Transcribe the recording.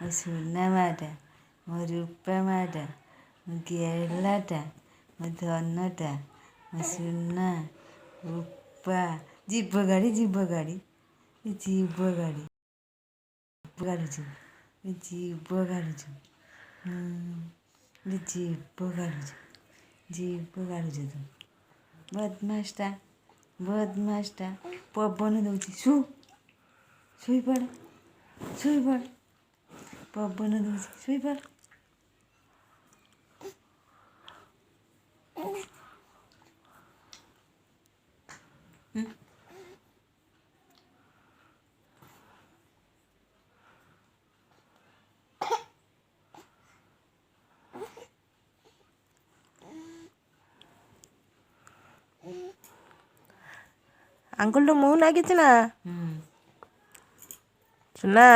ମୋ ସୁନା ମାଟା ମୋ ରୂପା ମାଟା ମୋ ଗେଲାଟା ମୋ ଧନଟା ମୋ ସୁନା ରୂପା ଯିବ ଗାଡ଼ି ଗାଡ଼ୁଛୁ ଜୀବ ଗାଡ଼ୁଛୁ ଜୀବ ଗାଡ଼ୁଛୁ ତୁ ବଦମାସଟା ପବନ ଦଉଛି ଶୋଇପଡ଼ ପବନ ଦଉଛି ଶୋଇପଡ଼। ଆଙ୍ଗୁଳିର ମୁହଁ ନାଗିଛି ନା ସୁନା